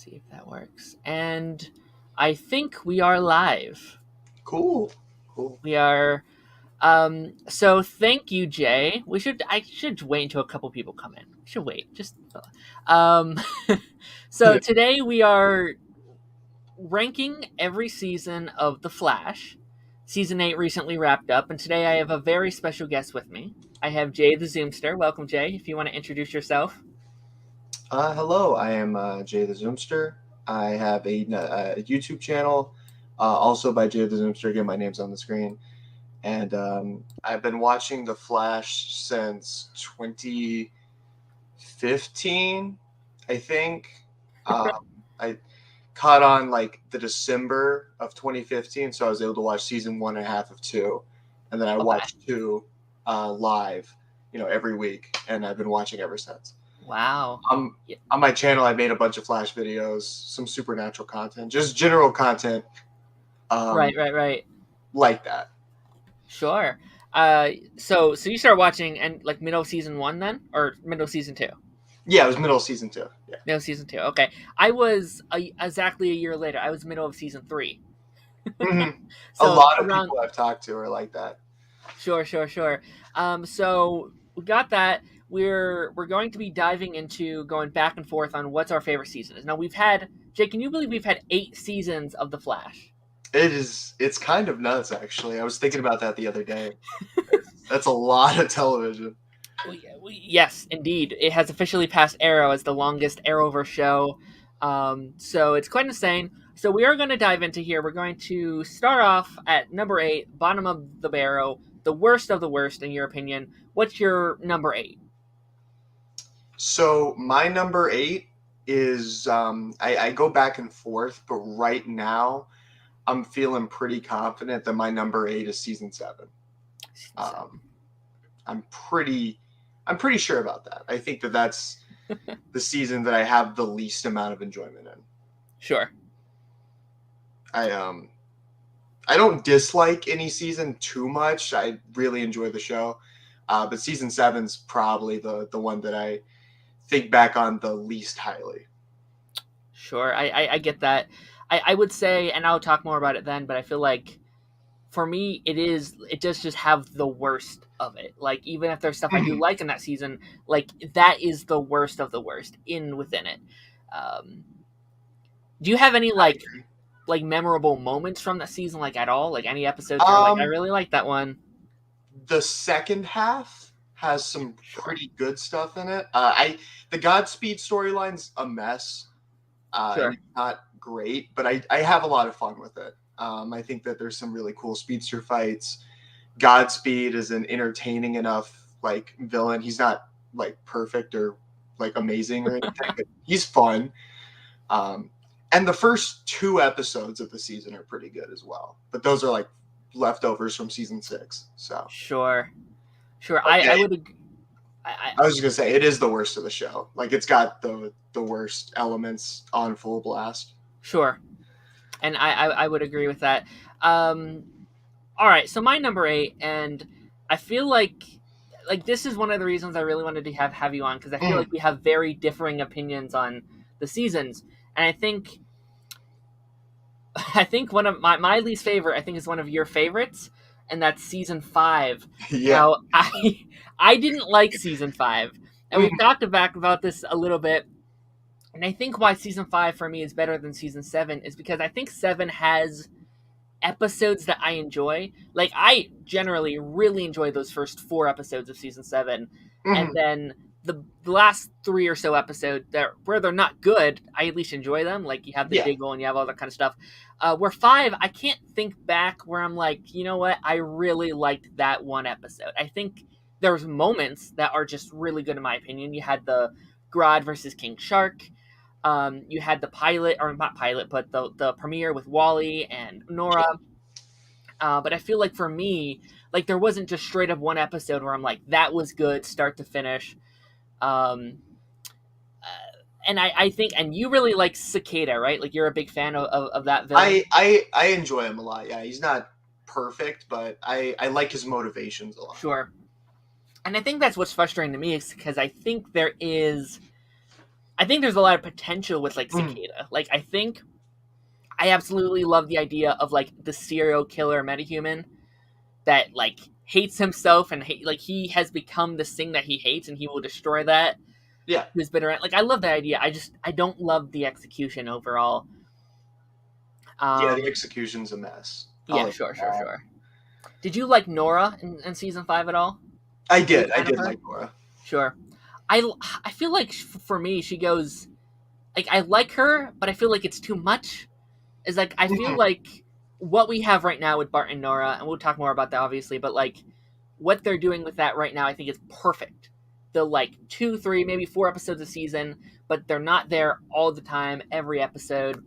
see if that works. And I think we are live. Cool. We are. So thank you, Jay. I should wait until a couple people come in. We should wait. Um. So today we are ranking every season of The Flash. Season 8 recently wrapped up, and today I have a very special guest with me. I have JayTheZoomster. Welcome, Jay. If you want to introduce yourself. Hello, I am JayTheZoomster. I have a YouTube channel, also by JayTheZoomster. Again, my name's on the screen. And I've been watching The Flash since 2015, I think. I caught on like the December of 2015, so I was able to watch season 1.5 of 2. And then I watched 2 live, every week. And I've been watching ever since. Wow. On my channel, I made a bunch of Flash videos, some supernatural content, just general content. Right. Like that. Sure. So you started watching and like middle of season 1 then, or middle of season 2? Yeah, it was middle of season 2. Yeah. Middle of season 2. Okay. I was exactly a year later. I was middle of season 3. Mm-hmm. So a lot of people I've talked to are like that. Sure. So we got that. We're going to be diving into going back and forth on what's our favorite season is. Now Jay, can you believe we've had 8 seasons of The Flash? It's kind of nuts, actually. I was thinking about that the other day. That's a lot of television. Yes, indeed. It has officially passed Arrow as the longest Arrowverse show. So it's quite insane. So we are going to dive into here. We're going to start off at number 8, bottom of the barrel, the worst of the worst, in your opinion. What's your number 8? So my number 8 is, I go back and forth, but right now I'm feeling pretty confident that my number 8 is season 7. I'm pretty sure about that. I think that's the season that I have the least amount of enjoyment in. Sure. I don't dislike any season too much. I really enjoy the show. But season 7's probably the one that I think back on the least highly. Sure. I get that. I would say, and I'll talk more about it then, but I feel like for me, it does just have the worst of it. Like, even if there's stuff I do like in that season, like, that is the worst of the worst within it. Do you have any, like memorable moments from that season, like, at all? Like, any episodes you're like, I really like that one? The second half has some pretty good stuff in it. The Godspeed storyline's a mess. Sure. Not great, but I have a lot of fun with it. I think that there's some really cool speedster fights. Godspeed is an entertaining enough like villain. He's not like perfect or like amazing or anything, but he's fun. And the first 2 episodes of the season are pretty good as well. But those are like leftovers from season 6. So sure. Okay. I would. I was just gonna say it is the worst of the show. Like, it's got the worst elements on full blast. Sure. And I would agree with that. All right, so my number 8, and I feel like this is one of the reasons I really wanted to have you on, because I feel like we have very differing opinions on the seasons, and I think one of my least favorite, I think, is one of your favorites, and that's season 5. Yeah. Now, I didn't like season 5, and we've talked about this a little bit. And I think why season 5 for me is better than season 7 is because I think 7 has episodes that I enjoy. Like, I generally really enjoy those first 4 episodes of season 7. And then the last 3 or so episodes where they're not good, I at least enjoy them. Like, you have the Diggle and you have all that kind of stuff. Where 5, I can't think back where I'm like, you know what? I really liked that one episode. I think there's moments that are just really good in my opinion. You had the Grodd versus King Shark. You had the pilot, or not pilot, but the premiere with Wally and Nora. But I feel like for me, like, there wasn't just straight up one episode where I'm like, that was good, start to finish. And I think, and you really like Cicada, right? Like, you're a big fan of that villain. I enjoy him a lot. Yeah, he's not perfect, but I like his motivations a lot. Sure. And I think that's what's frustrating to me, is because I think I think there's a lot of potential with like Cicada. Like I think I absolutely love the idea of like the serial killer metahuman that like hates himself and like he has become this thing that he hates and he will destroy that. Yeah. His bitter end. Like I love that idea. I don't love the execution overall. Yeah, the execution's a mess. Yeah, sure. Did you like Nora in season 5 at all? I did like Nora. Sure. I feel like for me she goes like I like her, but I feel like it's too much. Is like I feel like what we have right now with Bart and Nora, and we'll talk more about that obviously, but like what they're doing with that right now, I think is perfect. The like 2, 3, maybe 4 episodes a season, but they're not there all the time, every episode.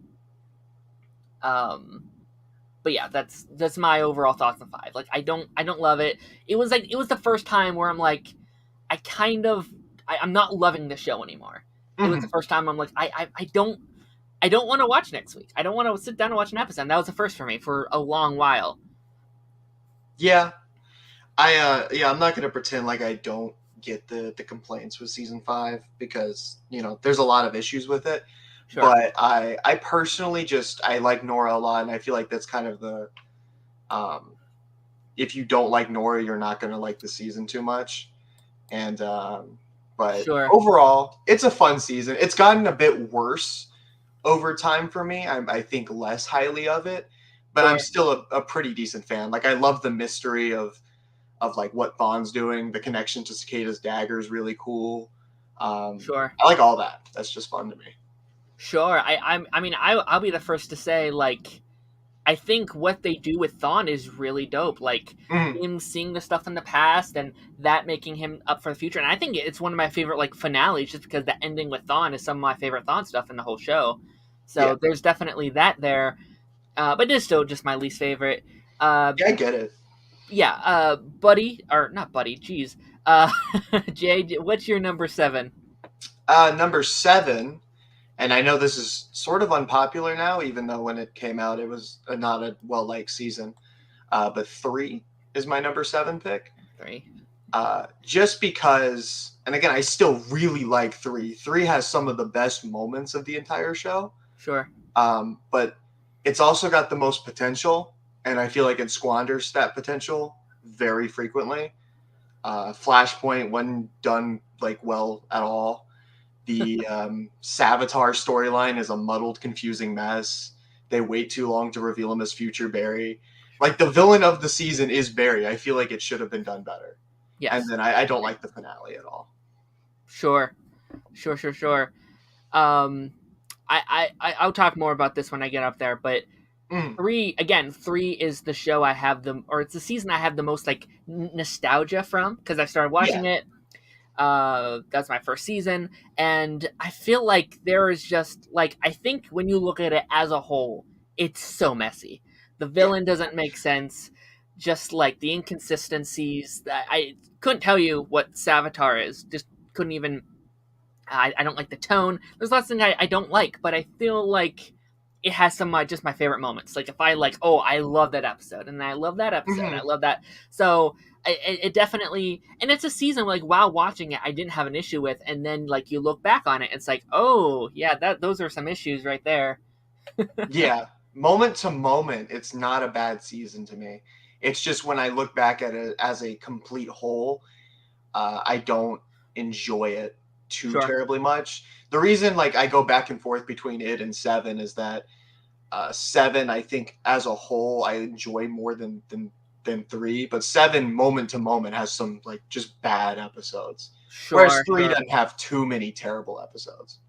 But yeah, that's my overall thoughts on 5. Like I don't love it. It was the first time where I'm like, I'm not loving the show anymore. It was the first time I'm like, I don't want to watch next week. I don't want to sit down and watch an episode. And that was the first for me for a long while. Yeah. I'm not gonna pretend like I don't get the complaints with season 5 because, there's a lot of issues with it. Sure. But I personally I like Nora a lot, and I feel like that's kind of the if you don't like Nora, you're not gonna like the season too much. And but sure. Overall, it's a fun season. It's gotten a bit worse over time for me. I think less highly of it, but sure. I'm still a pretty decent fan. Like I love the mystery of like what Vaughn's doing. The connection to Cicada's dagger is really cool. Sure. I like all that. That's just fun to me. Sure. I'll be the first to say, like, I think what they do with Thawne is really dope. Like, him seeing the stuff in the past and that making him up for the future. And I think it's one of my favorite, like, finales just because the ending with Thawne is some of my favorite Thawne stuff in the whole show. So there's definitely that there. But it is still just my least favorite. I get it. Yeah. Not Buddy, geez. Jay, what's your number 7? Number 7... And I know this is sort of unpopular now, even though when it came out, it was not a well-liked season. But 3 is my number 7 pick. 3. Just because, and again, I still really like 3. 3 has some of the best moments of the entire show. Sure. But it's also got the most potential, and I feel like it squanders that potential very frequently. Flashpoint wasn't done like well at all. The Savitar storyline is a muddled, confusing mess. They wait too long to reveal him as future Barry. Like, the villain of the season is Barry. I feel like it should have been done better. Yes. And then I don't like the finale at all. Sure. I'll talk more about this when I get up there, but 3 is the show it's the season I have the most, like, nostalgia from, because I started watching it. That's my first season, and I feel like there is just like I think when you look at it as a whole, it's so messy. The villain doesn't make sense. Just like the inconsistencies. I couldn't tell you what Savitar is. Just couldn't even. I don't like the tone. There's lots of things I don't like, but I feel like it has some of just my favorite moments. Like if I I love that episode, and I love that episode, I love that. So. It definitely, and it's a season like while watching it, I didn't have an issue with, and then like you look back on it, it's like, oh yeah, those are some issues right there. Yeah, moment to moment, it's not a bad season to me. It's just when I look back at it as a complete whole, I don't enjoy it too terribly much. The reason like I go back and forth between it and 7 is that 7, I think as a whole, I enjoy more than 3, but 7 moment to moment has some like just bad episodes. Whereas 3 doesn't have too many terrible episodes.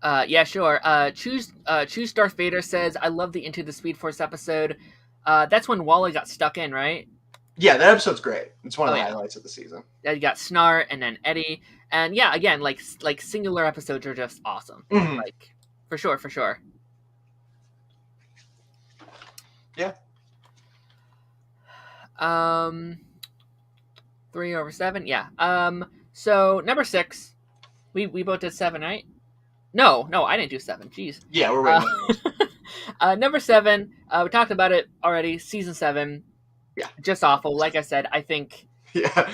Yeah, sure. Choose Darth Vader says, I love the Into the Speed Force episode. That's when Wally got stuck in, right? Yeah, that episode's great. It's one of the highlights of the season. Yeah, you got Snart and then Eddie. And yeah, again, like singular episodes are just awesome. Like for sure. Yeah. 3 over 7, yeah. So number 6, we both did 7, right? No, I didn't do 7. Jeez. Yeah, we're waiting. Number 7, we talked about it already. Season 7. Yeah. Just awful. Like I said, I think. Yeah.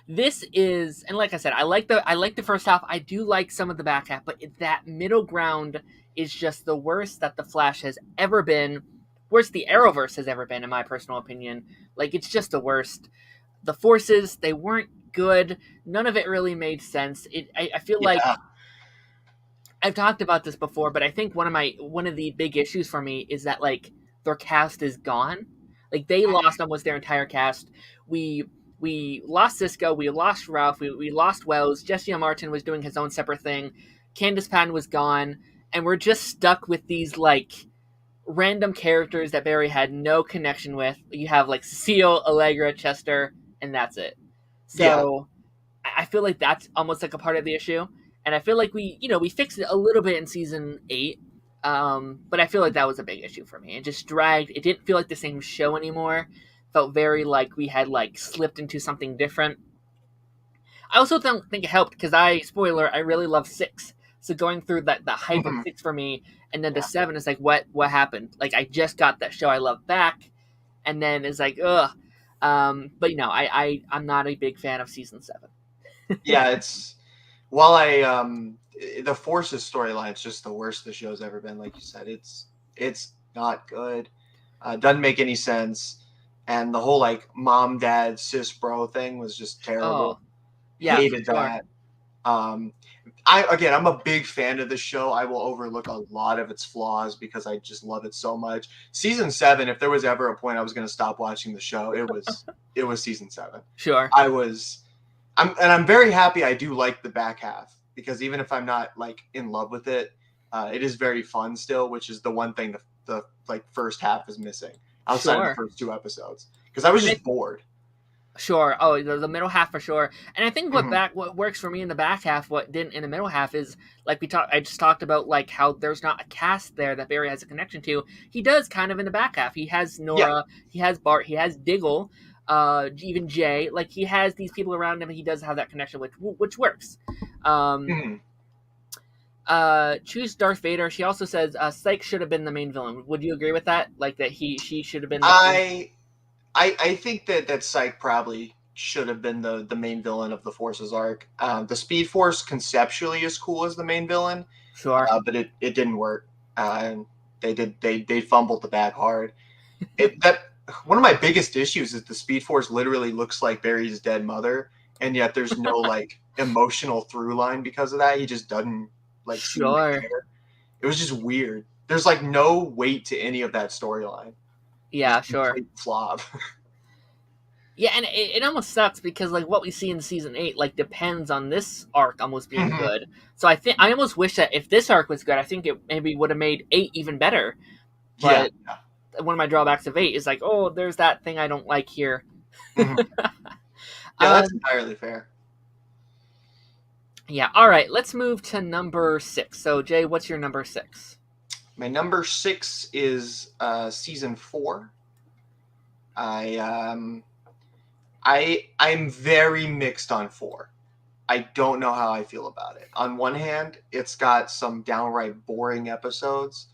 This is, and like I said, I like the first half. I do like some of the back half, but that middle ground is just the worst that the Flash has ever been. Worst the Arrowverse has ever been, in my personal opinion. Like, it's just the worst. The forces, they weren't good. None of it really made sense. I feel like Yeah. I've talked about this before, but I think one of the big issues for me is that like their cast is gone. Like they lost almost their entire cast. We we lost Cisco, we lost Ralph, we lost Wells. Jesse Martin was doing his own separate thing. Candace Patton was gone, and we're just stuck with these like random characters that Barry had no connection with. You have like Cecile, Allegra, Chester, and that's it. Yeah. So I feel like that's almost like a part of the issue, and I feel like we fixed it a little bit in season 8, but I feel like that was a big issue for me. It just dragged. It didn't feel like the same show anymore. Felt very like we had like slipped into something different. I also don't think it helped because I really love 6. So going through that the hype of Mhm. 6 for me, and then Yeah. to 7 is like what happened? Like I just got that show I love back, and then it's like ugh. But I'm not a big fan of season 7. Yeah, it's while I the Forces storyline is just the worst the show's ever been. Like you said, it's not good. Doesn't make any sense, and the whole like mom dad sis bro thing was just Oh terrible. yeah, for Hated sure. that. Um, I'm a big fan of the show. I will overlook a lot of its flaws because I just love it so much. Season 7, if there was ever a point I was going to stop watching the show, it was season 7. Sure. I was I'm very happy I do like the back half because even if I'm not like in love with it, it is very fun still, which is the one thing the like first half is missing outside of the Sure. first 2 episodes because I was And just bored. sure. Oh, the middle half for sure. And I think Mhm. what works for me in the back half, what didn't in the middle half is like I just talked about like how there's not a cast there that Barry has a connection to. He does kind of in the back half. He has Yeah. Nora, he has Bart, he has Diggle, even Jay. Like he has these people around him. And he does have that connection, which works. Um, Mhm. choose Darth Vader. She also says Psyche should have been the main villain. Would you agree with that? Like that she should have been the main. I I think that Psyche probably should have been the main villain of the Forces arc. The Speed Force conceptually is cool as the main villain, Sure. but it didn't work. And they fumbled the bag hard. That one of my biggest issues is the Speed Force literally looks like Barry's dead mother, and yet there's no like emotional through line because of that. He just doesn't like seem to Sure. care. It was just weird. There's like no weight to any of that storyline. Yeah. Just Sure. complete flop. Yeah, and it almost sucks because like what we see in season 8 like depends on this arc almost being Mhm. good. So I almost wish that if this arc was good, I think it maybe would have made 8 even better. Yeah. But one of my drawbacks of 8 is like, oh, there's that thing I don't like here. Mhm. Yeah, that's um, entirely fair. yeah. All right, let's move to number 6. So Jay, what's your number 6? My number 6 is season 4. I I'm very mixed on 4. I don't know how I feel about it. On one hand, it's got some downright boring episodes,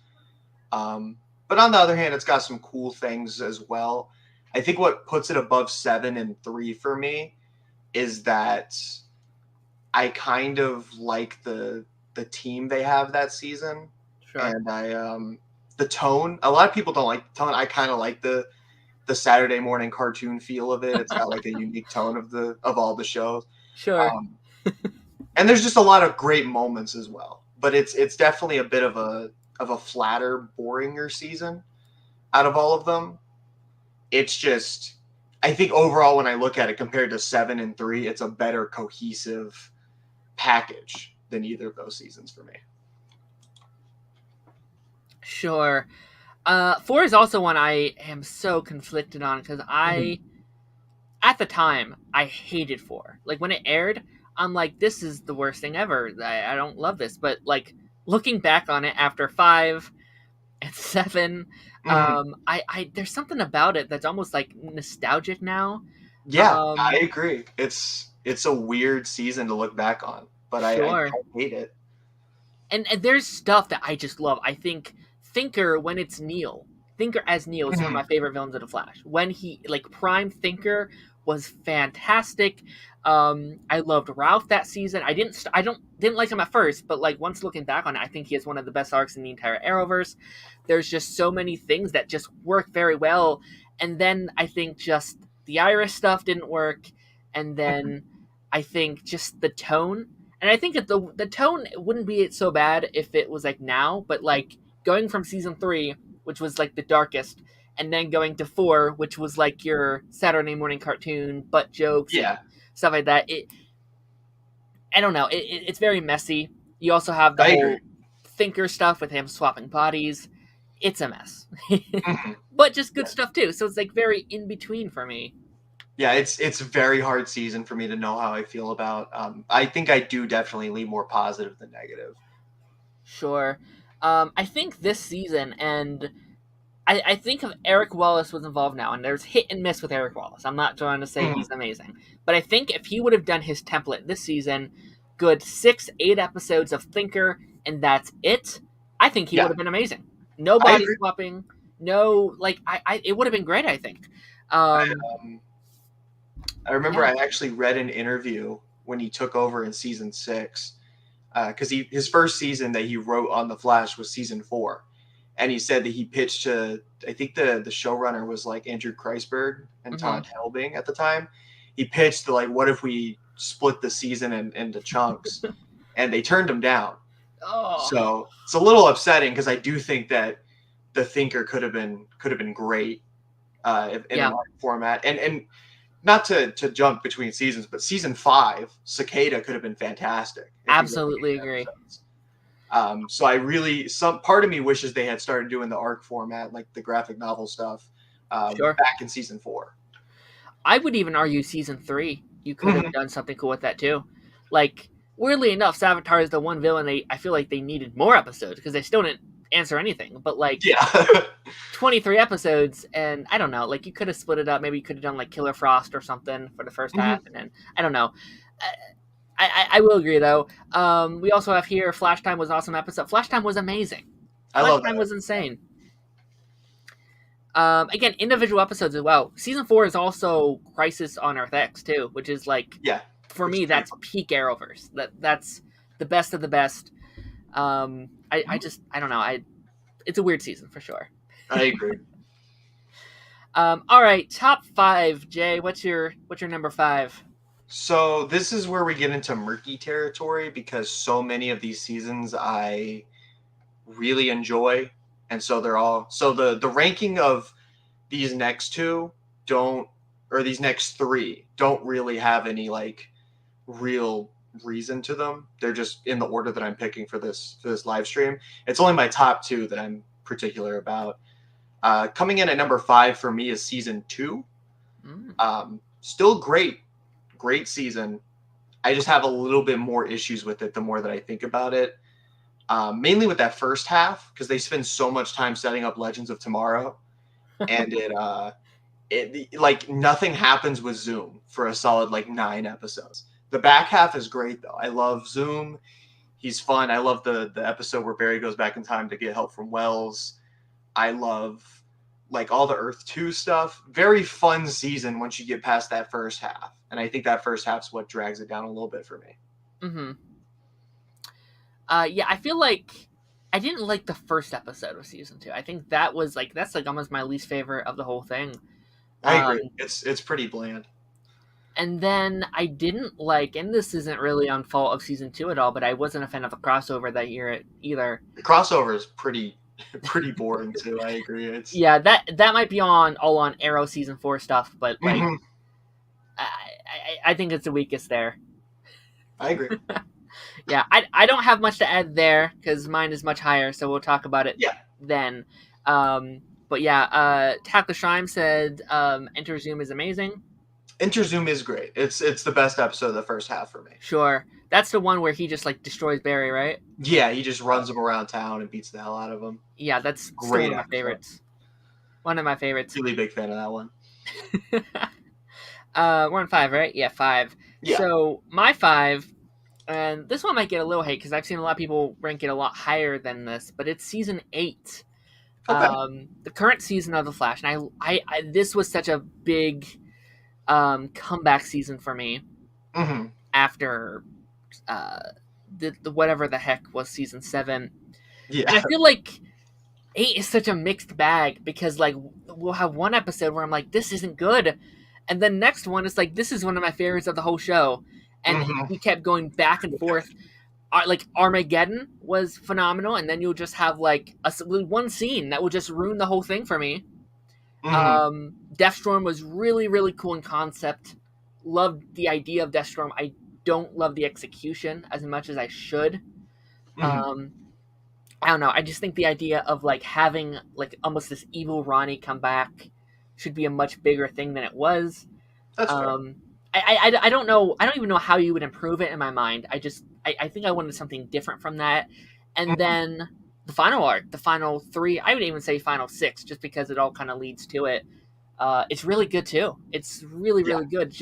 but on the other hand, it's got some cool things as well. I think what puts it above 7 and 3 for me is that I kind of like the team they have that season, Sure. and I the tone. A lot of people don't like the tone. I kind of like the Saturday morning cartoon feel of it. It's got like a unique tone of all the shows. Sure. Um, and there's just a lot of great moments as well. But it's definitely a bit of a flatter, boringer season out of all of them. It's just I think overall when I look at it compared to 7 and 3, it's a better cohesive package than either of those seasons for me. Sure. 4 is also one I am so conflicted on because at the time, I hated 4. Like when it aired, I'm like, this is the worst thing ever. I don't love this. But like looking back on it after 5 and 7, Mhm. I there's something about it that's almost like nostalgic now. Yeah, I Um, agree. It's a weird season to look back on, but I sure. don't hate it. And there's stuff that I just love. I think Thinker when it's Neil. Thinker as Neil is one of Mhm. my favorite villains of the Flash. When he like Prime Thinker was fantastic. I loved Ralph that season. I didn't like him at first, but like once looking back on it, I think he has one of the best arcs in the entire Arrowverse. There's just so many things that just work very well, and then I think just the Iris stuff didn't work, and then I think just the tone, and I think that the tone wouldn't be so bad if it was like now, but like going from season 3, which was like the darkest, and then going to 4, which was like your Saturday morning cartoon, butt jokes and Yeah, stuff like that. I don't know. It's very messy. You also have the I agree. whole Thinker stuff with him swapping bodies. It's a mess, Mhm. but just good Yeah. stuff too. So it's like very in between for me. Yeah, it's a very hard season for me to know how I feel about. I think I do definitely lean more positive than negative. Sure. I think this season, and I think if Eric Wallace was involved now, and there's hit and miss with Eric Wallace. I'm not trying to say Mhm. he's amazing, but I think if he would have done his template this season, good 6, 8 episodes of Thinker, and that's it, I think he would Yeah, have been amazing. No I body agree. swapping, no like it would have been great. I think. Um, Um, I remember yeah. I actually read an interview when he took over in season 6, because his first season that he wrote on the Flash was season 4, and he said that he pitched to, I think the showrunner was like Andrew Kreisberg and Hmm. Todd Helbing at the time. He pitched to like, what if we split the season into chunks, and they turned him down. Oh, So it's a little upsetting because I do think that the Thinker could have been great in yeah, an art format, and not to jump between seasons, but season 5, Cicada could have been fantastic if he wrote absolutely 8 agree. episodes. So I really, some part of me wishes they had started doing the arc format, like the graphic novel stuff, Sure. back in season 4. I would even argue season 3, you could have Mhm. done something cool with that too. Like, weirdly enough, Savitar is the one villain I feel like they needed more episodes because they still didn't answer anything. But like Yeah. 23 episodes, and I don't know, like you could have split it up. Maybe you could have done like Killer Frost or something for the first Mhm. half, and then I don't know. I will agree though. We also have here Flash Time was an awesome episode. Flash Time was amazing. I Flash love Time that. was insane. Again, individual episodes as well. Season 4 is also Crisis on Earth X too, which is like Yeah, for which is me pretty that's peak Arrowverse. That's the best of the best. I fun. just I don't know. It's a weird season for sure. I agree. All right, top 5, Jay. What's your number 5? So this is where we get into murky territory because so many of these seasons I really enjoy, and so they're all, so the ranking of these next two don't, or these next 3 don't really have any like real reason to them. They're just in the order that I'm picking for this live stream. It's only my top 2 that I'm particular about. Coming in at number 5 for me is season 2. Mm. Still great season. I just have a little bit more issues with it the more that I think about it. Mainly with that first half because they spend so much time setting up Legends of Tomorrow, and it like nothing happens with Zoom for a solid like 9 episodes. The back half is great though. I love Zoom. He's fun. I love the episode where Barry goes back in time to get help from Wells. I love like all the Earth 2 stuff. Very fun season once you get past that first half. And I think that first half's what drags it down a little bit for me. Mm-hmm. Yeah, I feel like I didn't like the first episode of season 2. I think that's like almost my least favorite of the whole thing. I Um, agree. It's pretty bland. and then I didn't like, and this isn't really on fault of season 2 at all, but I wasn't a fan of the crossover that year either. The crossover is pretty boring too. I agree. It's Yeah, that might be all on Arrow season 4 stuff, but like Mhm. I think it's the weakest there. I agree. Yeah, I don't have much to add there because mine is much higher, so we'll talk about it Yeah. then. But yeah, Tackle Shrime said Enter Zoom is amazing. Interzoom is great. It's the best episode of the first half for me. Sure, that's the one where he just like destroys Barry, right? Yeah, he just runs Okay. him around town and beats the hell out of him. Yeah, that's still one Great of my episode. favorites. One of my favorites. Really big fan of that one. We're on 5, right? Yeah, 5. Yeah. So my 5, and this one might get a little hate because I've seen a lot of people rank it a lot higher than this, but it's season 8. Okay. The current season of the Flash, and I this was such a big comeback season for me after the whatever the heck was season 7. Yeah. And I feel like 8 is such a mixed bag because like we'll have one episode where I'm like, this isn't good, and then next one is like, this is one of my favorites of the whole show, and we kept going back and forth. Like Armageddon was phenomenal, and then you'll just have like one scene that will just ruin the whole thing for me. Deathstorm was really, really cool in concept. Loved the idea of Deathstorm. I don't love the execution as much as I should. I don't know. I just think the idea of like having like almost this evil Ronnie come back should be a much bigger thing than it was. That's fair. I don't know. I don't even know how you would improve it in my mind. I think I wanted something different from that. And then the final arc, the final 3, I would even say final 6, just because it all kind of leads to it. It's really good too. It's really, really good.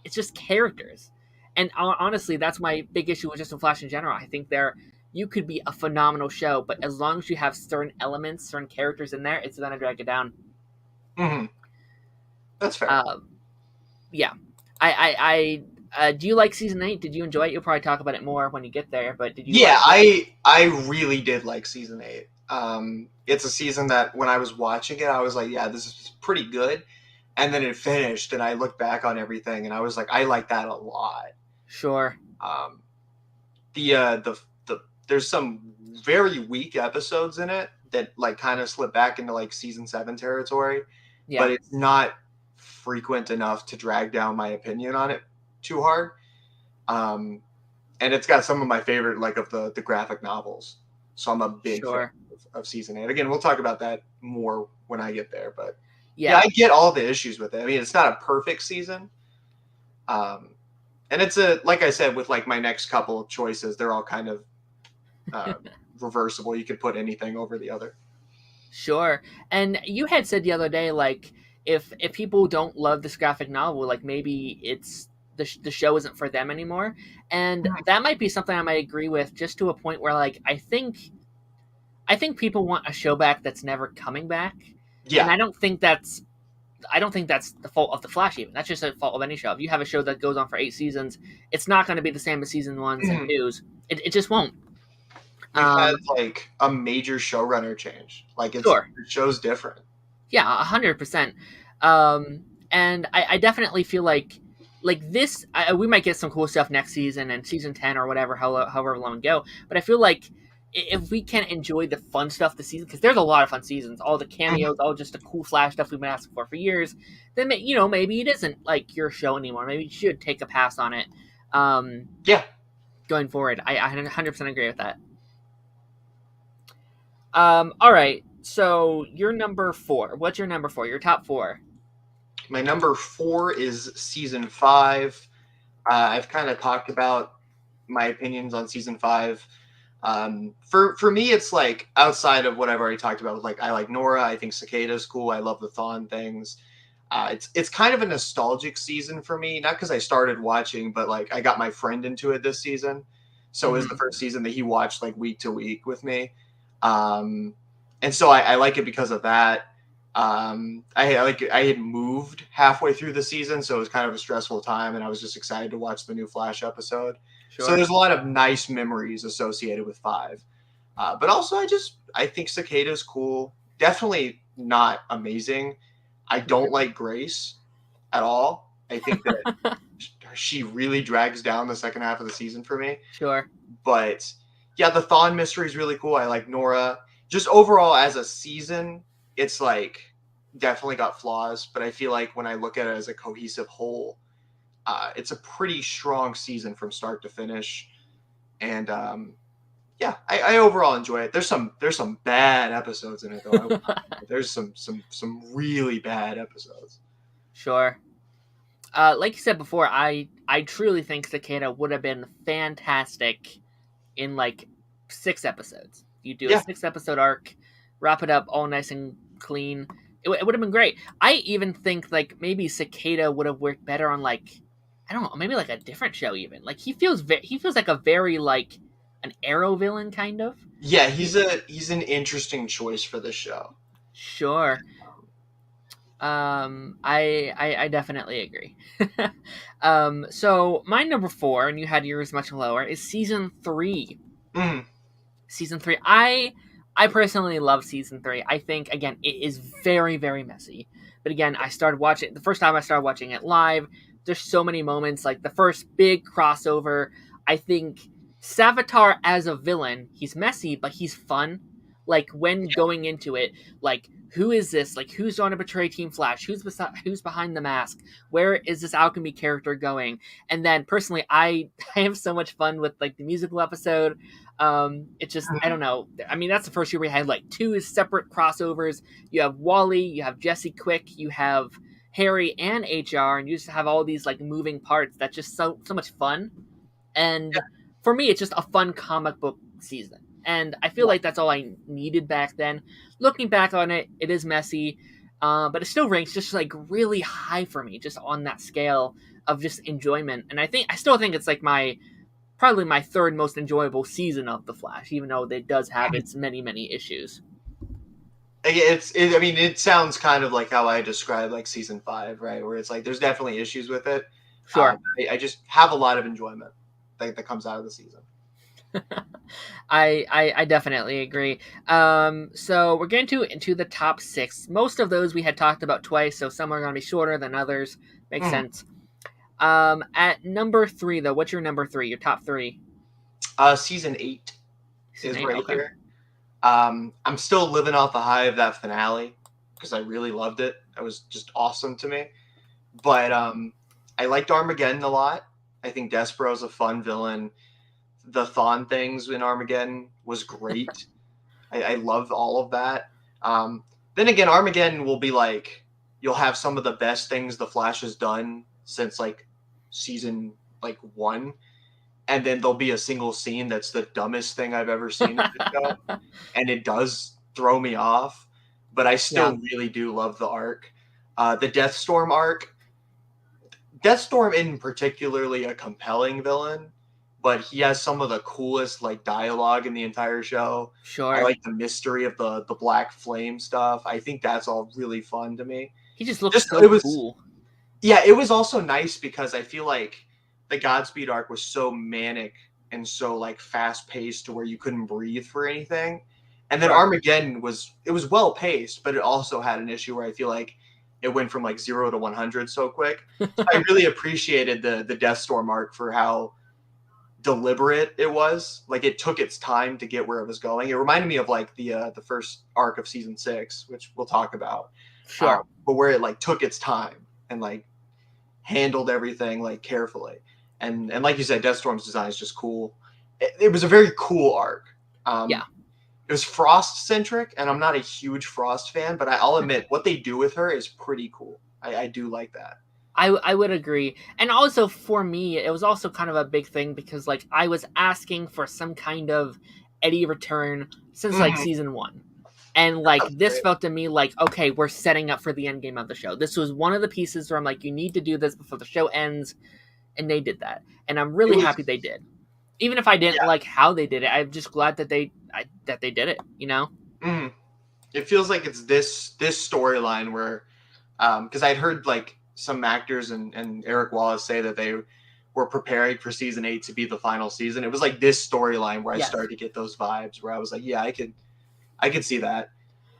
It's just characters. And honestly, that's my big issue with Just in Flash in general. I think you could be a phenomenal show, but as long as you have certain elements, certain characters in there, it's going to drag it down. That's fair. Yeah. I do you like season 8? Did you enjoy it? You'll probably talk about it more when you get there, but did you? Yeah, I really did like season 8. It's a season that when I was watching it, I was like, yeah, this is pretty good. And then it finished, and I looked back on everything, and I was like, I like that a lot. Sure. There's some very weak episodes in it that like kind of slip back into like season 7 territory, but it's not frequent enough to drag down my opinion on it too hard. And it's got some of my favorite like of the graphic novels, so I'm a big fan of season 8. Again, we'll talk about that more when I get there, but yeah, I get all the issues with it. I mean, it's not a perfect season. And it's like I said, with like my next couple of choices, they're all kind of reversible. You could put anything over the other. Sure. And you had said the other day, like, if people don't love this graphic novel, like maybe it's the show isn't for them anymore. And that might be something I might agree with, just to a point where like I think people want a show back that's never coming back. Yeah. And I don't think that's the fault of the Flash even. That's just a fault of any show. If you have a show that goes on for 8 seasons, it's not going to be the same as season 1s and 2s. It just won't. We've had like a major showrunner change. Like the show's different. Yeah, 100%. And I definitely feel like this, we might get some cool stuff next season and season 10 or whatever, however long we go. But I feel like if we can enjoy the fun stuff this season, because there's a lot of fun seasons, all the cameos, all just the cool Flash stuff we've been asking for years, then maybe it isn't like your show anymore. Maybe you should take a pass on it. Going forward, I 100% agree with that. All right. So your number 4. What's your number 4? Your top 4. My number 4 is season 5. I've kind of talked about my opinions on season 5. For me, it's like outside of what I've already talked about. Like I like Nora. I think Cicada's cool. I love the Thawne things. It's kind of a nostalgic season for me. Not because I started watching, but like I got my friend into it this season. So it was the first season that he watched like week to week with me. And so I like it because of that. I had moved halfway through the season, so it was kind of a stressful time, and I was just excited to watch the new Flash episode. Sure. So there's a lot of nice memories associated with 5. But also I think Cicada's cool. Definitely not amazing. I don't like Grace at all. I think that she really drags down the second half of the season for me. Sure. But yeah, the Thawne mystery is really cool. I like Nora. Just overall as a season, it's like definitely got flaws, but I feel like when I look at it as a cohesive whole, it's a pretty strong season from start to finish. And I overall enjoy it. There's some bad episodes in it though. There's some really bad episodes. Sure. Like you said before, I truly think Cicada would have been fantastic in like 6 episodes. You do a 6-episode arc, wrap it up all nice and clean. It would have been great. I even think like maybe Cicada would have worked better on like, I don't know, maybe like a different show even. Like he feels like a very like an Arrow villain kind of. Yeah, he's an interesting choice for this show. Sure. I definitely agree. So my number 4, and you had yours much lower, is season 3. Mm, Season 3. I personally love season 3. I think again it is very very messy. But again, I started watching the first time I started watching it live. There's so many moments like the first big crossover. I think Savitar as a villain, he's messy but he's fun. Like when going into it, like who is this? Like who's going to betray Team Flash? Who's behind the mask? Where is this alchemy character going? And then personally, I have so much fun with like the musical episode. It's just I don't know. I mean, that's the first year we had like 2 separate crossovers. You have Wally, you have Jesse Quick, you have Harry and HR, and you just have all these like moving parts. That's just so much fun. And for me, it's just a fun comic book season. And I feel yeah. like that's all I needed back then. Looking back on it, it is messy, but it still ranks just like really high for me, just on that scale of just enjoyment. And I still think it's like probably my third most enjoyable season of The Flash, even though it does have its many issues. I mean, it sounds kind of like how I described like season 5, right? Where it's like there's definitely issues with it. Sure. I just have a lot of enjoyment that comes out of the season. I definitely agree. So we're getting into the top 6. Most of those we had talked about twice, so some are going to be shorter than others. Makes sense. At number 3, though, what's your number 3? Your top 3? Season 8 Season is 8? right Okay. here. I'm still living off the high of that finale because I really loved it. It was just awesome to me. But I liked Armageddon a lot. I think Despero's a fun villain. The Thawne things in Armageddon was great. I love all of that. Then again, Armageddon will be like you'll have some of the best things the Flash has done since like season like 1, and then there'll be a single scene that's the dumbest thing I've ever seen in the show, and it does throw me off. But I still really do love the arc, the Deathstorm arc. Deathstorm isn't particularly a compelling villain, but he has some of the coolest like dialogue in the entire show. Sure. I like the mystery of the black flame stuff. I think that's all really fun to me. He just looks so cool. Yeah, it was also nice because I feel like the Godspeed arc was so manic and so like fast paced to where you couldn't breathe for anything. And then Armageddon was well paced, but it also had an issue where I feel like it went from like 0 to 100 so quick. So I really appreciated the Deathstorm arc for how deliberate it was. Like it took its time to get where it was going. It reminded me of like the first arc of season 6, which we'll talk about. Sure. But where it like took its time and like handled everything like carefully. And like you said, Deathstorm's design is just cool. It was a very cool arc. Yeah. It was Frost centric, and I'm not a huge Frost fan, but I'll admit what they do with her is pretty cool. I do like that. I would agree. And also for me, it was also kind of a big thing because like I was asking for some kind of Eddie return since like season 1. And like this felt to me like, okay, we're setting up for the end game of the show. This was one of the pieces where I'm like, you need to do this before the show ends. And they did that. And I'm really happy they did. Even if I didn't like how they did it, I'm just glad that they did it, you know? It feels like it's this storyline where because I'd heard like some actors and Eric Wallace say that they were preparing for season 8 to be the final season. It was like this storyline where I started to get those vibes where I was like, yeah, I could see that.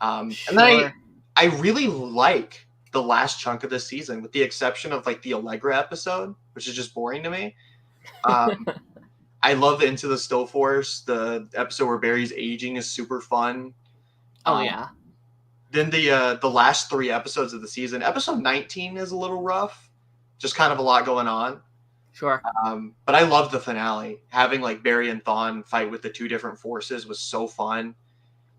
And then I really like the last chunk of the season, with the exception of like the Allegra episode, which is just boring to me. I love the Into the Still Force. The episode where Barry's aging is super fun. Oh yeah. Then the last 3 episodes of the season, episode 19 is a little rough, just kind of a lot going on. Sure. But I love the finale. Having like Barry and Thawne fight with the 2 different forces was so fun.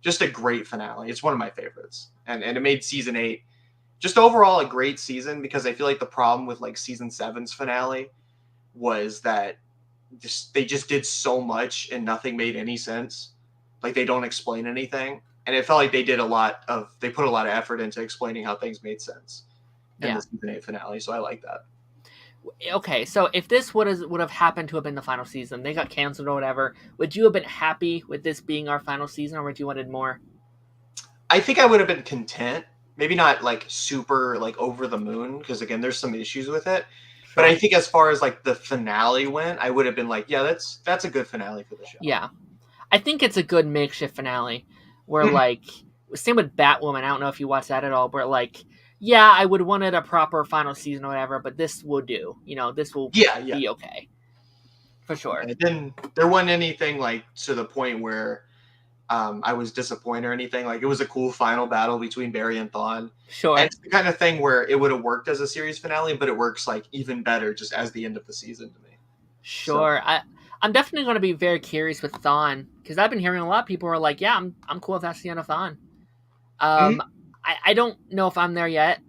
Just a great finale. It's one of my favorites, and it made season 8 just overall a great season, because I feel like the problem with like season 7's finale was that they just did so much and nothing made any sense. Like they don't explain anything. And it felt like they put a lot of effort into explaining how things made sense in the season 8 finale. So I like that. Okay, so if this would have happened to have been the final season, they got canceled or whatever, would you have been happy with this being our final season, or would you wanted more? I think I would have been content maybe not like super like over the moon, because again, there's some issues with it. But Sure. I think as far as like the finale went, I would have been like, yeah, that's a good finale for the show. Yeah. I think it's a good makeshift finale where, Mhm. like, same with Batwoman. I don't know if you watched that at all, but, like, yeah, I would wanted a proper final season or whatever, but this will do. You know, this will Yeah, yeah. be okay. For sure. And then there wasn't anything like to the point where I was disappointed or anything. Like it was a cool final battle between Barry and Thawne. And Sure. it's the kind of thing where it would have worked as a series finale, but it works like even better just as the end of the season to me. So Sure. I'm definitely going to be very curious with Thawne because I've been hearing a lot of people are like, yeah, I'm cool if that's the end of Thawne. mhm. I don't know if I'm there yet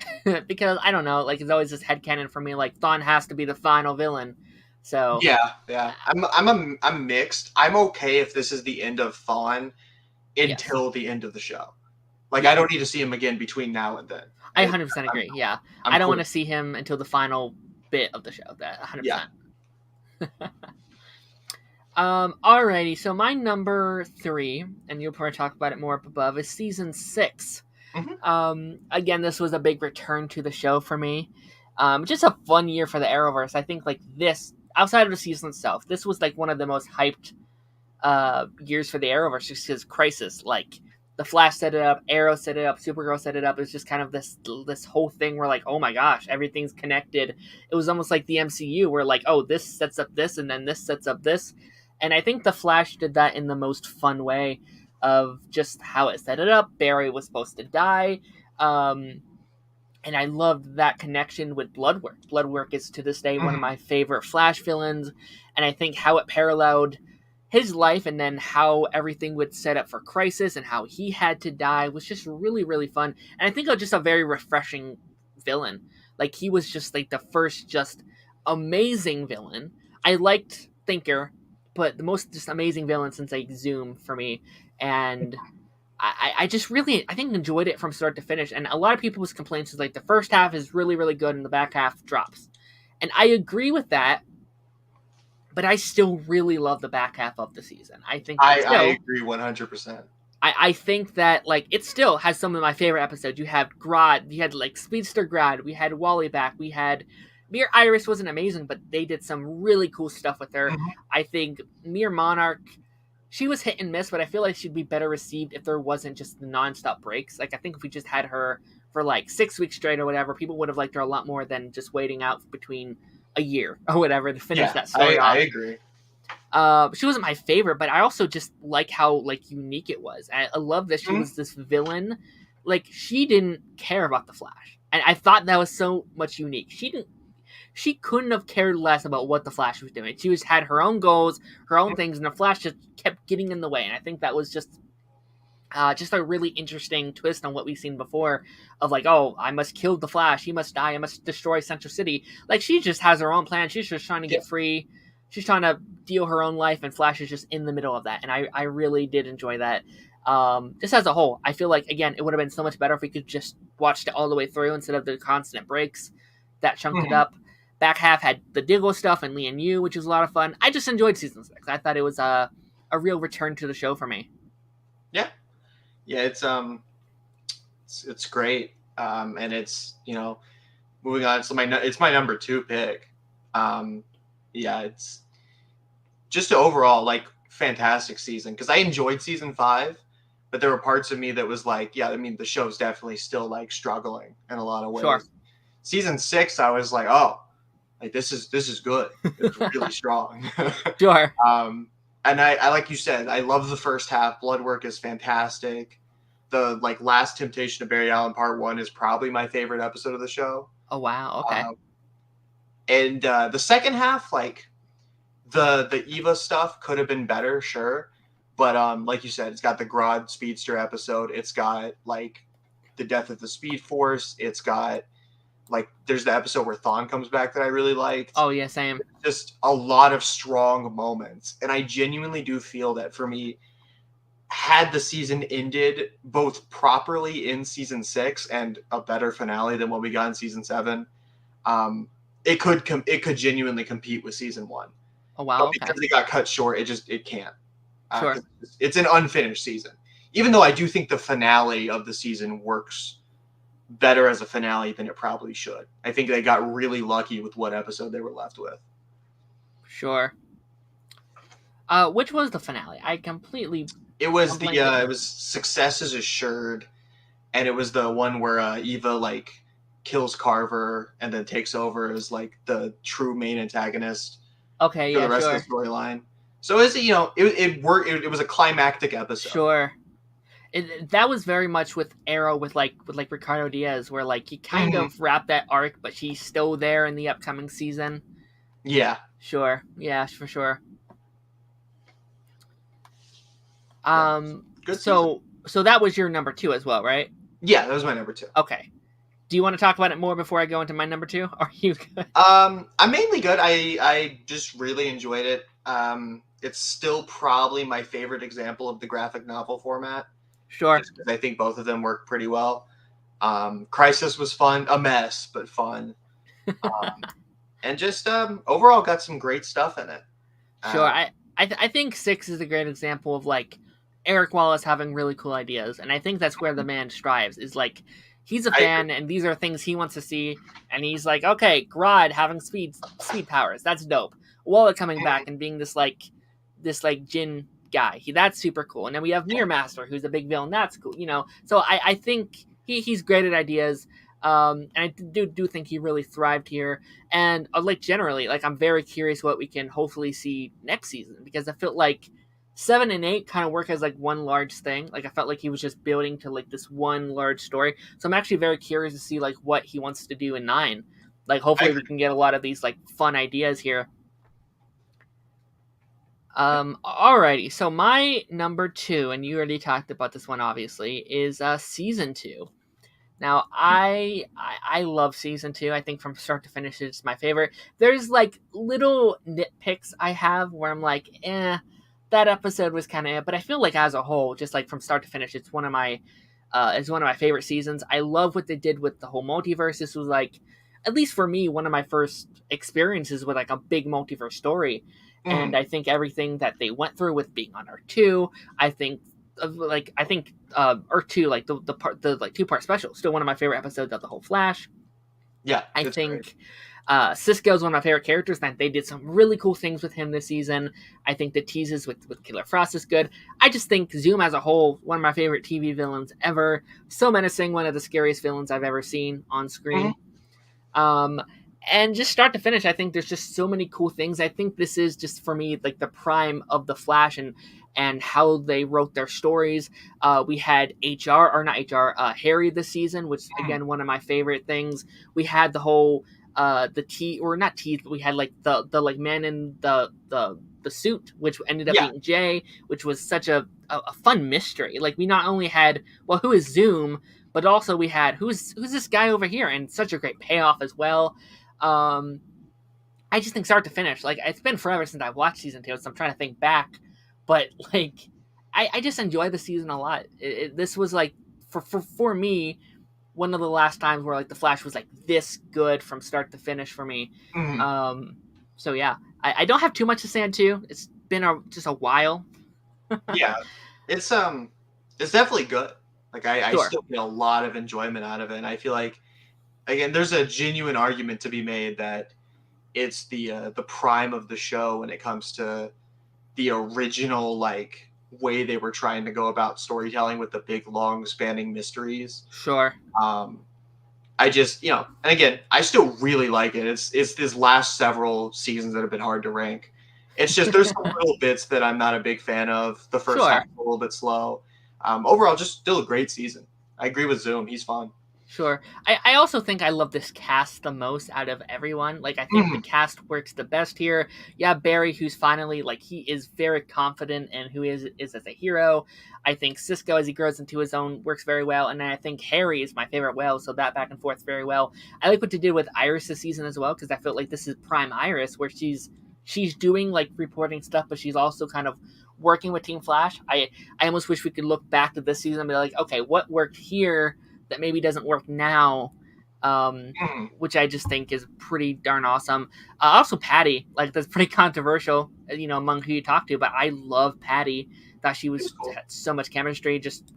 because I don't know. Like, it's always this headcanon for me. Like, Thawne has to be the final villain. So, Yeah. I'm mixed. I'm okay if this is the end of Thawne yes. until the end of the show. Like Yeah. I don't need to see him again between now and then. I 100% agree. Yeah. I'm I don't cool. want to see him until the final bit of the show. That 100%. Yeah. Alrighty. So my number 3, and you'll probably talk about it more up above, is season 6. Again, this was a big return to the show for me. Just a fun year for the Arrowverse. I think like this, outside of the season itself, this was like one of the most hyped years for the Arrowverse just because Crisis, like the Flash set it up, Arrow set it up, Supergirl set it up. It's just kind of this whole thing where like, oh my gosh, everything's connected. It was almost like the MCU where like, oh, this sets up this and then this sets up this. And I think the Flash did that in the most fun way of just how it set it up. Barry was supposed to die. And I loved that connection with Bloodwork. Bloodwork is to this day one of my favorite Flash villains. And I think how it paralleled his life and then how everything would set up for Crisis and how he had to die was just really, really fun. And I think it was just a very refreshing villain. Like, he was just like the first just amazing villain. I liked Thinker, but the most just amazing villain since like Zoom for me. And I just really, I think, enjoyed it from start to finish. And a lot of people's complaints is like the first half is really, really good and the back half drops. And I agree with that, but I still really love the back half of the season. I think I agree 100%. I think that like it still has some of my favorite episodes. You have Grodd, you had like Speedster Grodd, we had Wally back, we had Mir Iris wasn't amazing, but they did some really cool stuff with her. I think Mir Monarch, she was hit and miss, but I feel like she'd be better received if there wasn't just the nonstop breaks. Like I think if we just had her for like 6 weeks straight or whatever, people would have liked her a lot more than just waiting out between a year or whatever to finish that story off. I agree. She wasn't my favorite, but I also just like how like unique it was. I love that she was this villain. Like she didn't care about the Flash, and I thought that was so much unique. She couldn't have cared less about what the Flash was doing. She had her own goals, her own things, and the Flash just kept getting in the way. And I think that was just a really interesting twist on what we've seen before of like, oh, I must kill the Flash, he must die, I must destroy Central City. Like she just has her own plan. She's just trying to get free. She's trying to deal her own life, and Flash is just in the middle of that. And I really did enjoy that. Just as a whole, I feel like, again, it would have been so much better if we could just watched it all the way through instead of the constant breaks that chunked it up. Back half had the Diggle stuff and Lee and Yu, which was a lot of fun. I just enjoyed season 6. I thought it was a real return to the show for me. Yeah, it's great, and it's moving on. So it's my number 2 pick. Yeah, it's just overall like fantastic season because I enjoyed season 5, but there were parts of me that was like, yeah, I mean the show's definitely still like struggling in a lot of ways. Sure. Season 6, I was like, oh, like this is good. It's really strong. Sure. And I like you said, I love the first half. Bloodwork is fantastic. The like Last Temptation of Barry Allen Part 1 is probably my favorite episode of the show. Oh wow, okay. And the second half, like the Eva stuff could have been better, sure. But like you said, it's got the Grodd Speedster episode. It's got like the death of the Speed Force. It's got like there's the episode where Thawne comes back that I really liked. Oh yeah, same. Just a lot of strong moments. And I genuinely do feel that for me, had the season ended both properly in season 6 and a better finale than what we got in season 7, it could genuinely compete with season 1. Oh wow, but okay. because it got cut short, it can't. Sure. It's an unfinished season. Even though I do think the finale of the season works better as a finale than it probably should. I think they got really lucky with what episode they were left with. Sure. Which was the finale? I completely. It was it was Success is Assured, and it was the one where Eva like kills Carver and then takes over as like the true main antagonist. Okay, for the rest of the storyline. So it worked. It was a climactic episode. Sure. That was very much with Arrow with Ricardo Diaz, where like he kind of wrapped that arc, but she's still there in the upcoming season. Yeah. Sure. Yeah, for sure. Good so that was your number 2 as well, right? Yeah, that was my number 2. Okay. Do you want to talk about it more before I go into my number 2? Are you good? I'm mainly good. I just really enjoyed it. It's still probably my favorite example of the graphic novel format. Sure. Just because I think both of them work pretty well. Crisis was fun, a mess, but fun. And just overall got some great stuff in it. Sure. I think 6 is a great example of like Eric Wallace having really cool ideas, and I think that's where the man strives, is like he's a fan and these are things he wants to see, and he's like, okay, Grodd having speed powers, that's dope. Wallace coming back and being this Jin guy, that's super cool. And then we have Mirror Master, who's a big villain, that's cool, so I think he's great at ideas. And I do think he really thrived here, and like generally, like I'm very curious what we can hopefully see next season, because I felt like 7 and 8 kind of work as like one large thing. Like I felt like he was just building to like this one large story. So I'm actually very curious to see like what he wants to do in 9. Like hopefully we can get a lot of these like fun ideas here. Alrighty, so my number 2, and you already talked about this one obviously, is season 2. Now, I love season 2. I think from start to finish, it's my favorite. There's like little nitpicks I have where I'm like, that episode was kind of, but I feel like as a whole, just like from start to finish, it's one of my favorite seasons. I love what they did with the whole multiverse. This was like, at least for me, one of my first experiences with like a big multiverse story. And I think everything that they went through with being on Earth 2, I think Earth 2, like the 2-part special, still one of my favorite episodes of the whole Flash. Yeah, I think Cisco's one of my favorite characters, and they did some really cool things with him this season. I think the teases with Killer Frost is good. I just think Zoom as a whole, one of my favorite TV villains ever. So menacing, one of the scariest villains I've ever seen on screen. And just start to finish, I think there's just so many cool things. I think this is just, for me, like the prime of the Flash and how they wrote their stories. We had Harry this season, which again, one of my favorite things. We had the whole but we had like the like man in the suit, which ended up being Jay, which was such a fun mystery. Like we not only had, well, who is Zoom, but also we had who's this guy over here, and such a great payoff as well. I just think start to finish, like it's been forever since I've watched season 2, so I'm trying to think back, but like I just enjoy the season a lot. This was like for me one of the last times where like the Flash was like this good from start to finish for me. So yeah, I don't have too much to say on 2. It's been just a while. Yeah, it's definitely good. Like I still get a lot of enjoyment out of it, and I feel like, again, there's a genuine argument to be made that it's the prime of the show when it comes to the original like way they were trying to go about storytelling with the big long spanning mysteries. Sure. I just, and again, I still really like it. It's these last several seasons that have been hard to rank. It's just there's some little bits that I'm not a big fan of. The first half is a little bit slow. Overall, just still a great season. I agree with Zoom. He's fun. Sure. I also think I love this cast the most out of everyone. Like, I think the cast works the best here. Yeah, Barry, who's finally, like, he is very confident in who he is as a hero. I think Cisco, as he grows into his own, works very well. And then I think Harry is my favorite well, so that back and forth very well. I like what they did with Iris this season as well, because I felt like this is prime Iris, where she's doing, like, reporting stuff, but she's also kind of working with Team Flash. I almost wish we could look back to this season and be like, okay, what worked here that maybe doesn't work now, which I just think is pretty darn awesome. Also, Patty, like that's pretty controversial, among who you talk to, but I love Patty. Thought she had so much chemistry. Just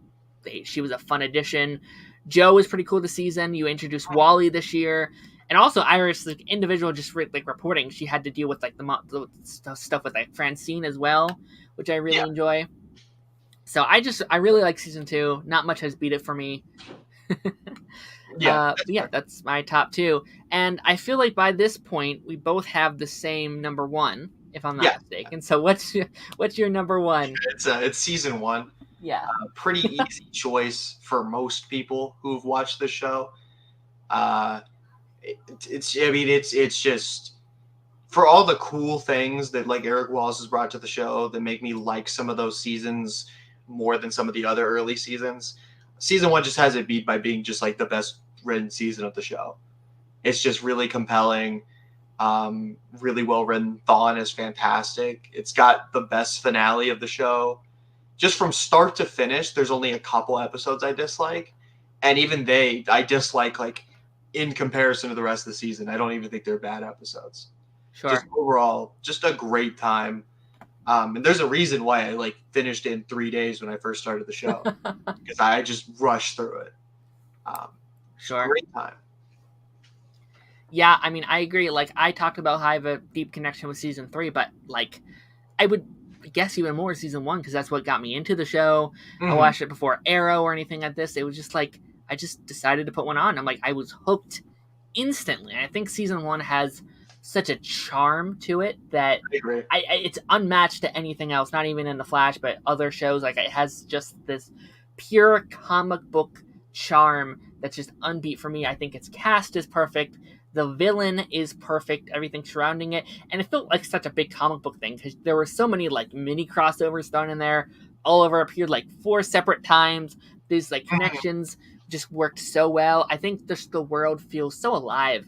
she was a fun addition. Joe was pretty cool this season. You introduced Wally this year. And also Iris, like individual, just like reporting, she had to deal with like the stuff with like Francine as well, which I really enjoy. So I really like season 2. Not much has beat it for me. That's my top 2. And I feel like by this point we both have the same number 1, if I'm not mistaken. So what's your number 1? It's season 1. Yeah, pretty easy choice for most people who've watched the show. It's just for all the cool things that like Eric Wallace has brought to the show that make me like some of those seasons more than some of the other early seasons. Season 1 just has it beat by being just like the best written season of the show. It's just really compelling, really well written. Thawne is fantastic. It's got the best finale of the show. Just from start to finish, there's only a couple episodes I dislike, and even I dislike like in comparison to the rest of the season. I don't even think they're bad episodes. Sure. Just overall, just a great time. And there's a reason why I like finished in 3 days when I first started the show, because I just rushed through it. Sure. Great time. Yeah, I mean, I agree. Like, I talked about how I have a deep connection with season 3, but like, I would guess even more season 1 because that's what got me into the show. I watched it before Arrow or anything like this. It was just like I just decided to put one on. I'm like, I was hooked instantly. And I think season 1 has such a charm to it that it's unmatched to anything else, not even in The Flash, but other shows. Like, it has just this pure comic book charm that's just unbeat for me. I think its cast is perfect. The villain is perfect. Everything surrounding it. And it felt like such a big comic book thing because there were so many like mini crossovers thrown in there. Oliver appeared like 4 separate times. These like connections just worked so well. I think just the world feels so alive.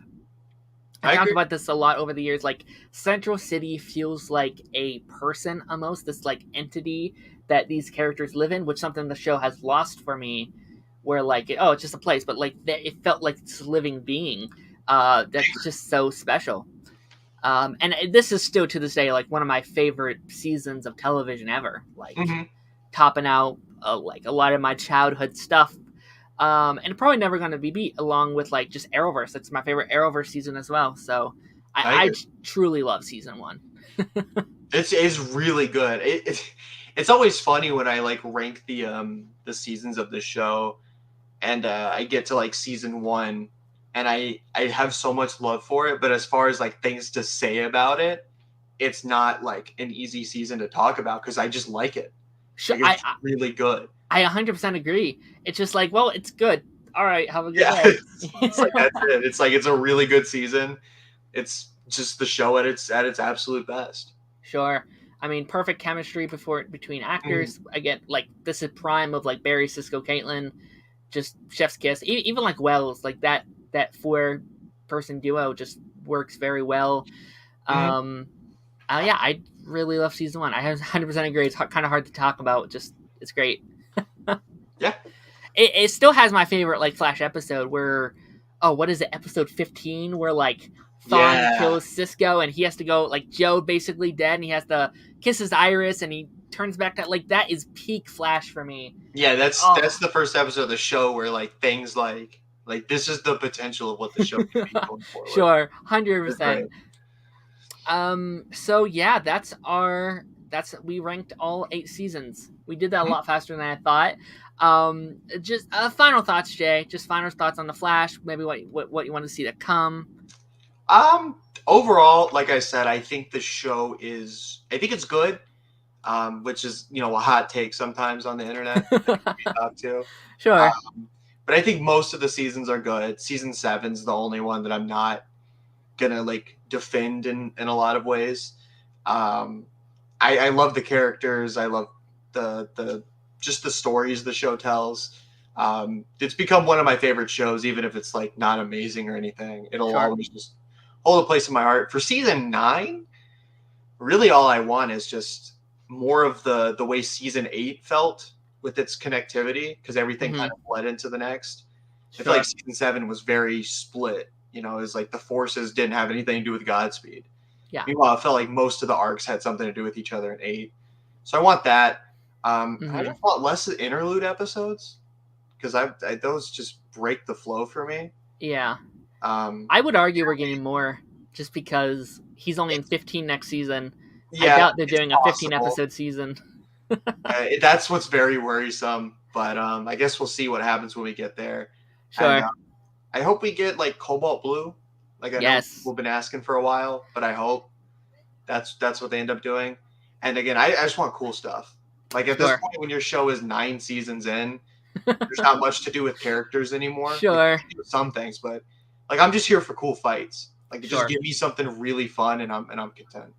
I talked about this a lot over the years. Like, Central City feels like a person almost, this like entity that these characters live in, which something the show has lost for me, where like, it's just a place, but like it felt like this living being that's just so special. And this is still to this day like one of my favorite seasons of television ever. Like, topping out like a lot of my childhood stuff. And probably never going to be beat along with like just Arrowverse. That's my favorite Arrowverse season as well. So I truly love season 1. It's really good. It's always funny when I like rank the seasons of the show, and I get to like season 1, and I have so much love for it. But as far as like things to say about it, it's not like an easy season to talk about because I just like it. Sure, like, it's really good. I 100% agree. It's just like, well, it's good. All right, have a good day. It's like that's it. It's like it's a really good season. It's just the show at its absolute best. Sure. I mean, perfect chemistry between actors. Again, like this is prime of like Barry, Cisco, Caitlin, just chef's kiss. Even like Wells, like that 4-person duo just works very well. I really love season 1. I 100% agree. It's kind of hard to talk about. Just it's great. Yeah. It still has my favorite like Flash episode where, what is it, episode 15, where like Thawne kills Cisco and he has to go, like Joe basically dead and he has to kiss his iris and he turns back to, like, that is peak Flash for me. Yeah, that's the first episode of the show where like things like this is the potential of what the show can be going forward. Sure, 100%. So yeah, we ranked all 8 seasons. We did that a lot faster than I thought. Just final thoughts, Jay. Just final thoughts on the Flash. Maybe what you want to see to come. Overall, like I said, I think the show it's good. Which is a hot take sometimes on the internet. Talk to. Sure. But I think most of the seasons are good. Season 7's the only one that I'm not gonna like defend in a lot of ways. I love the characters. I love the just the stories the show tells. It's become one of my favorite shows, even if it's like not amazing or anything. It'll always just hold a place in my heart. For season 9, really all I want is just more of the way season 8 felt with its connectivity, because everything kind of bled into the next. I feel like season 7 was very split. It was like the forces didn't have anything to do with Godspeed. Yeah. Meanwhile, I felt like most of the arcs had something to do with each other in 8. So I want that. I just want less interlude episodes. because those just break the flow for me. Yeah. Um, I would argue we're getting more just because he's only in 15 next season. I yeah, doubt they're it's doing a 15 possible. episode season. That's what's very worrisome. But I guess we'll see what happens when we get there. And Sure. I hope we get like Cobalt Blue. Like I know Yes. people have been asking for a while, but I hope that's what they end up doing. And again, I just want cool stuff. Like at this Sure. point, when your show is 9 seasons in, there's not much to do with characters anymore. Like, Sure. you can do some things, but like I'm just here for cool fights. Like Sure. just give me something really fun, and I'm content.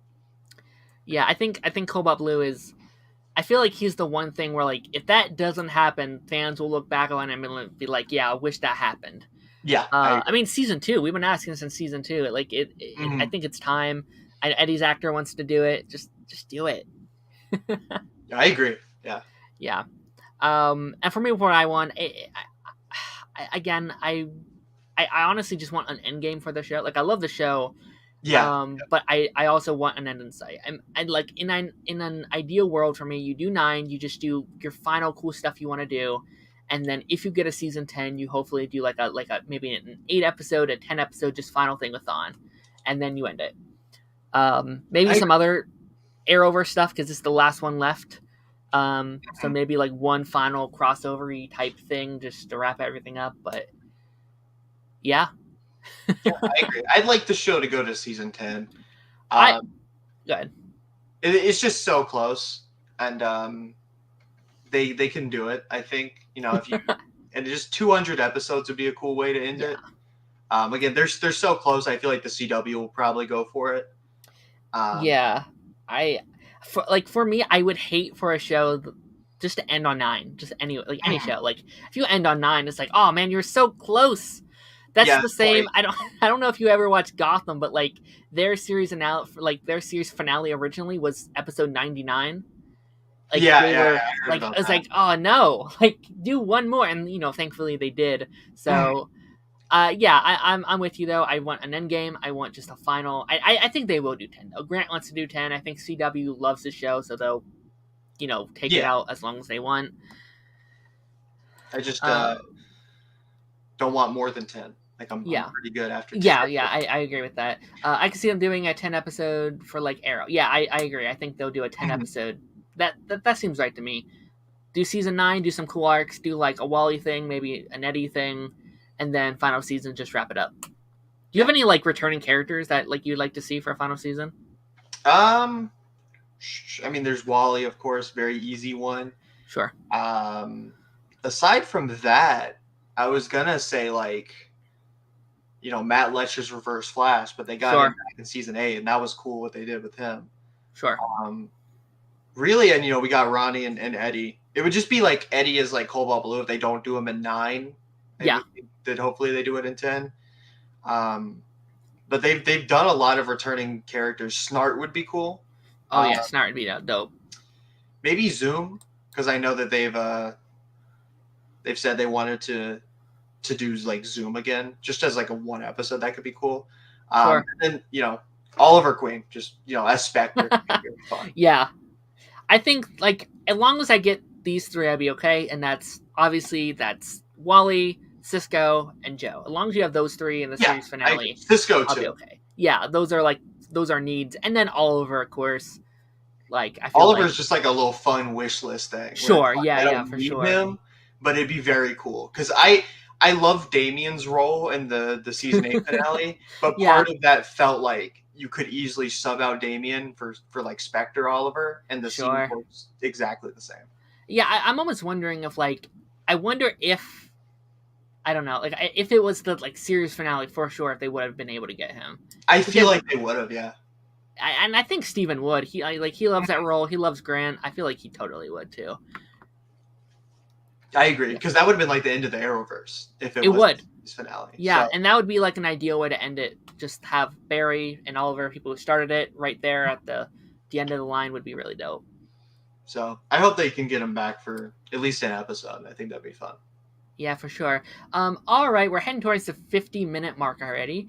Yeah, I think Cobalt Blue is. I feel like he's the one thing where like if that doesn't happen, fans will look back on him and be like, "Yeah, I wish that happened." Yeah, I mean, season 2. We've been asking since season 2. Like I think it's time. Eddie's actor wants to do it. Just do it. I agree. Yeah. Yeah. And for me, what I want, I honestly just want an end game for the show. Like I love the show. Yeah. But I also want an end in sight. And like in an ideal world for me, you do 9, you just do your final cool stuff you want to do, and then if you get a season 10, you hopefully do like a maybe an 8 episode, a 10 episode, just final thing with Thawne, and then you end it. Maybe some other Arrowverse stuff because it's the last one left. So maybe like one final crossover-y type thing just to wrap everything up. But yeah. Yeah, I agree. I'd like the show to go to season 10. Go ahead. It's just so close, and they can do it. I think if you and just 200 episodes would be a cool way to end it. Again, they're so close. I feel like the CW will probably go for it. Yeah, for me, I would hate for a show just to end on 9. Just any show. Like if you end on 9, it's like, oh man, you're so close. That's the same. Like, I don't know if you ever watched Gotham, but like their series finale originally was episode 99. Like it's like, oh no, like do one more, and thankfully they did. So I'm with you though. I want an end game. I want just a final. I think they will do 10 though. Grant wants to do 10. I think CW loves the show, so they'll take it out as long as they want. I just don't want more than 10. Like I'm pretty good after 10. Yeah, I agree with that. I can see them doing a 10 episode for like Arrow. Yeah, I agree. I think they'll do a 10 episode. That seems right to me. Do season 9, do some cool arcs, do like a Wally thing, maybe an Eddie thing, and then final season just wrap it up. Do you have any like returning characters that like you'd like to see for a final season? I mean, there's Wally, of course, very easy one. Sure. Aside from that, I was gonna say like, Matt Letcher's Reverse Flash, but they got him back in season 8, and that was cool what they did with him. Sure. Really, and we got Ronnie and Eddie. It would just be like Eddie is like Cobalt Blue if they don't do him in 9. That hopefully they do it in 10. But they've done a lot of returning characters. Snart would be cool. Oh yeah, Snart would be dope. Maybe Zoom, because I know that they've said they wanted to do like Zoom again, just as like a 1 episode. That could be cool. Sure. And then Oliver Queen, just as Spectre. Fun. Yeah, I think like as long as I get these 3, I'd be okay. And that's Wally, Cisco, and Joe. As long as you have those 3 in the series finale, Cisco I'll too. be okay. Yeah, those are needs, and then Oliver, of course. Like I feel Oliver's just like a little fun wish list thing. Sure, like, yeah, for sure. Him, but it'd be very cool because I love Damien's role in the season 8 finale, but part of that felt like you could easily sub out Damien for like Spectre Oliver, and the scene was exactly the same. Yeah, I'm almost wondering if I wonder if I don't know, like if it was the like series finale for sure, if they would have been able to get him. I feel like they would have, yeah. And I think Steven would. He loves that role. He loves Grant. I feel like he totally would too. I agree, because that would have been like the end of the Arrowverse if it was his finale. Yeah, and that would be like an ideal way to end it. Just have Barry and Oliver, people who started it, right there at the end of the line would be really dope. So I hope they can get him back for at least an episode. I think that'd be fun. Yeah, for sure. All right, we're heading towards the 50-minute mark already.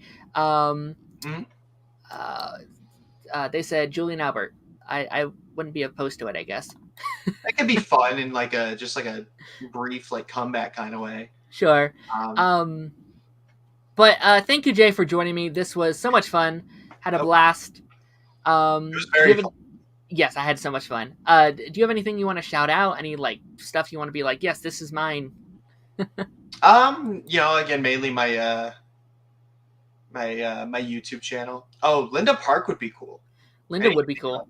They said Julian Albert. I wouldn't be opposed to it, I guess. That could be fun in like a just like a brief like comeback kind of way. Sure. Um, But thank you, Jay, for joining me. This was so much fun. Had a it blast. was Do very you have fun. Yes, I had so much fun. Do you have anything you want to shout out? Any like stuff you want to be like, yes, this is mine? Again, mainly my YouTube channel. Oh, Linda Park would be cool. Linda I would be think about cool.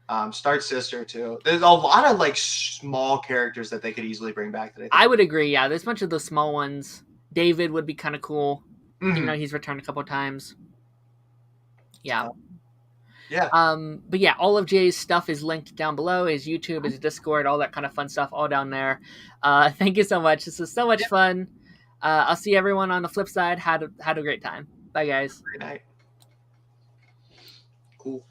that. Star's sister too. There's a lot of like small characters that they could easily bring back. That I would agree. Yeah, there's a bunch of those small ones. David would be kind of cool. Mm-hmm. He's returned a couple of times. Yeah. Yeah. But yeah, all of Jay's stuff is linked down below. His YouTube, his Discord, all that kind of fun stuff, all down there. Thank you so much. This was so much fun. I'll see everyone on the flip side. Had a great time. Bye, guys. Great night. Cool.